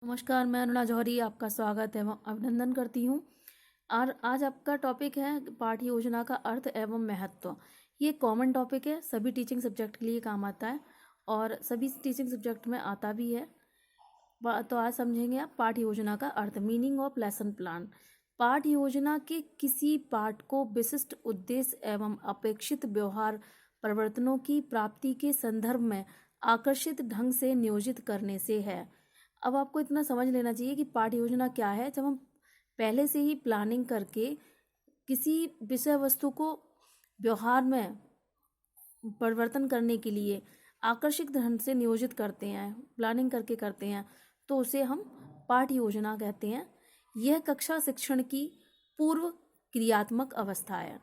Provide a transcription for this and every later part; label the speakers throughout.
Speaker 1: नमस्कार, मैं अनुराग जौहरी आपका स्वागत एवं अभिनंदन करती हूँ। और आज आपका टॉपिक है पाठ्य योजना का अर्थ एवं महत्व। ये कॉमन टॉपिक है, सभी टीचिंग सब्जेक्ट के लिए काम आता है और सभी टीचिंग सब्जेक्ट में आता भी है। तो आज समझेंगे आप पाठ्य योजना का अर्थ, मीनिंग ऑफ लेसन प्लान। पाठ्य योजना के किसी पाठ को विशिष्ट उद्देश्य एवं अपेक्षित व्यवहार परिवर्तनों की प्राप्ति के संदर्भ में आकर्षित ढंग से नियोजित करने से है। अब आपको इतना समझ लेना चाहिए कि पाठ्य योजना क्या है। जब हम पहले से ही प्लानिंग करके किसी विषय वस्तु को व्यवहार में परिवर्तन करने के लिए आकर्षक ढंग से नियोजित करते हैं, प्लानिंग करके करते हैं, तो उसे हम पाठ्य योजना कहते हैं। यह कक्षा शिक्षण की पूर्व क्रियात्मक अवस्था है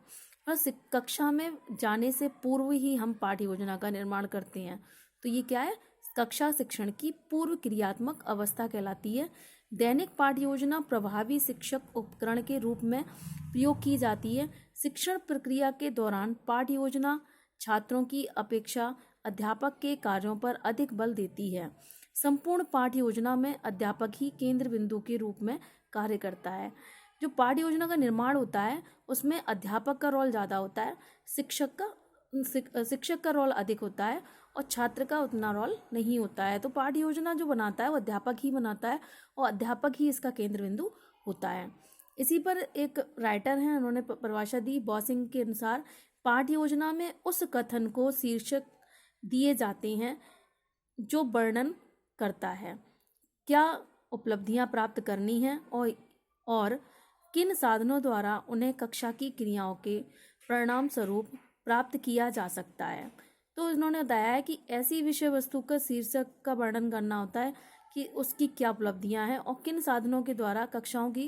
Speaker 1: और कक्षा में जाने से पूर्व ही हम पाठ्य योजना का निर्माण करते हैं। तो ये क्या है? कक्षा शिक्षण की पूर्व क्रियात्मक अवस्था कहलाती है। दैनिक पाठ्य योजना प्रभावी शिक्षक उपकरण के रूप में प्रयोग की जाती है। शिक्षण प्रक्रिया के दौरान पाठ्य योजना छात्रों की अपेक्षा अध्यापक के कार्यों पर अधिक बल देती है। संपूर्ण पाठ्य योजना में अध्यापक ही केंद्र बिंदु के रूप में कार्य करता है। जो पाठ्य योजना का निर्माण होता है उसमें अध्यापक का रोल ज़्यादा होता है, शिक्षक का रोल अधिक होता है और छात्र का उतना रोल नहीं होता है। तो पाठ्य योजना जो बनाता है वो अध्यापक ही बनाता है और अध्यापक ही इसका केंद्र बिंदु होता है। इसी पर एक राइटर हैं, उन्होंने परिभाषा दी बॉसिंग के अनुसार, पाठ्य योजना में उस कथन को शीर्षक दिए जाते हैं जो वर्णन करता है क्या उपलब्धियां प्राप्त करनी है और किन साधनों द्वारा उन्हें कक्षा की क्रियाओं के परिणाम स्वरूप प्राप्त किया जा सकता है। तो इन्होंने बताया है कि ऐसी विषय वस्तु का शीर्षक का वर्णन करना होता है कि उसकी क्या उपलब्धियां हैं और किन साधनों के द्वारा कक्षाओं की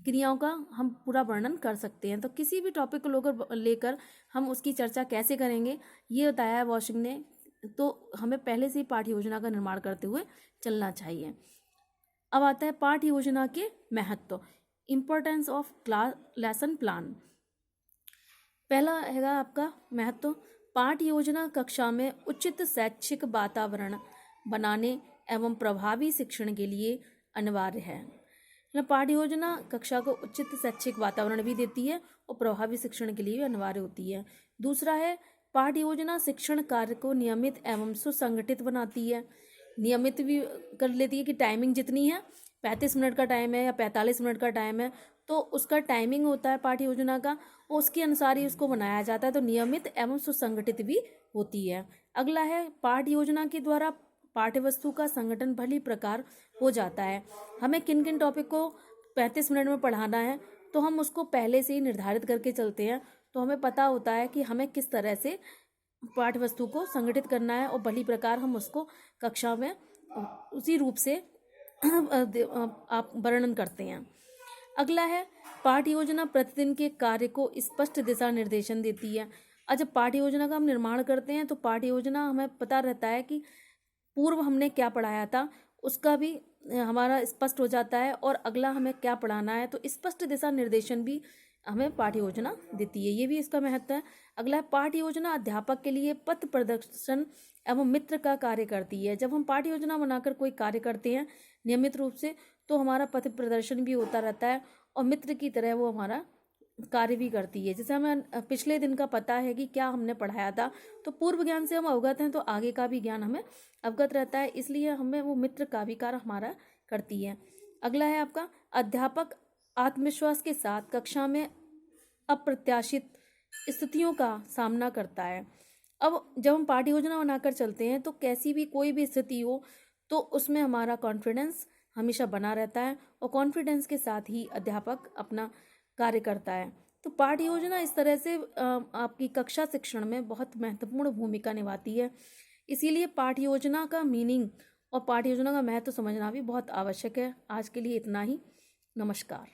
Speaker 1: क्रियाओं का हम पूरा वर्णन कर सकते हैं। तो किसी भी टॉपिक को लेकर हम उसकी चर्चा कैसे करेंगे ये बताया है वॉशिंग ने। तो हमें पहले से ही पाठ्य योजना का निर्माण करते हुए चलना चाहिए। अब आता है पाठ्य योजना के महत्व, importance of class lesson plan. पहला हैगा आपका महत्व, पाठ्य योजना कक्षा में उचित शैक्षिक वातावरण बनाने एवं प्रभावी शिक्षण के लिए अनिवार्य है। पाठ्य योजना कक्षा को उचित शैक्षिक वातावरण भी देती है और प्रभावी शिक्षण के लिए भी अनिवार्य होती है। दूसरा है, पाठ्य योजना शिक्षण कार्य को नियमित एवं सुसंगठित बनाती है। नियमित भी कर लेती है कि टाइमिंग जितनी है, 35 मिनट का टाइम है या 45 मिनट का टाइम है, तो उसका टाइमिंग होता है पाठ्य योजना का, उसके अनुसार ही उसको बनाया जाता है। तो नियमित एवं सुसंगठित भी होती है। अगला है, पाठ्य योजना के द्वारा पाठ्य वस्तु का संगठन भली प्रकार हो जाता है। हमें किन किन टॉपिक को 35 मिनट में पढ़ाना है तो हम उसको पहले से ही निर्धारित करके चलते हैं। तो हमें पता होता है कि हमें किस तरह से पाठ्य वस्तु को संगठित करना है और भली प्रकार हम उसको कक्षा में उसी रूप से आप वर्णन करते हैं। अगला है, पाठ्य योजना प्रतिदिन के कार्य को स्पष्ट दिशा निर्देशन देती है। और जब पाठ्य योजना का हम निर्माण करते हैं तो पाठ्य योजना हमें पता रहता है कि पूर्व हमने क्या पढ़ाया था उसका भी हमारा स्पष्ट हो जाता है और अगला हमें क्या पढ़ाना है तो स्पष्ट दिशा निर्देशन भी हमें पाठ्य योजना देती है। ये भी इसका महत्व है। अगला है, पाठ्य योजना अध्यापक के लिए पथ प्रदर्शन एवं मित्र का कार्य करती है। जब हम पाठ्य योजना बनाकर कोई कार्य करते हैं नियमित रूप से तो हमारा पथ प्रदर्शन भी होता रहता है और मित्र की तरह वो हमारा कार्य भी करती है। जैसे हमें पिछले दिन का पता है कि क्या हमने पढ़ाया था तो पूर्व ज्ञान से हम अवगत हैं तो आगे का भी ज्ञान हमें अवगत रहता है, इसलिए हमें वो मित्र का भी कार्य हमारा करती है। अगला है आपका, अध्यापक आत्मविश्वास के साथ कक्षा में अप्रत्याशित स्थितियों का सामना करता है। अब जब हम पाठ्य योजना बनाकर चलते हैं तो कैसी भी कोई भी स्थिति हो तो उसमें हमारा कॉन्फिडेंस हमेशा बना रहता है और कॉन्फिडेंस के साथ ही अध्यापक अपना कार्य करता है। तो पाठ्य योजना इस तरह से आपकी कक्षा शिक्षण में बहुत महत्वपूर्ण भूमिका निभाती है। इसीलिए पाठ्य योजना का मीनिंग और पाठ्य योजना का महत्व समझना भी बहुत आवश्यक है। आज के लिए इतना ही। नमस्कार।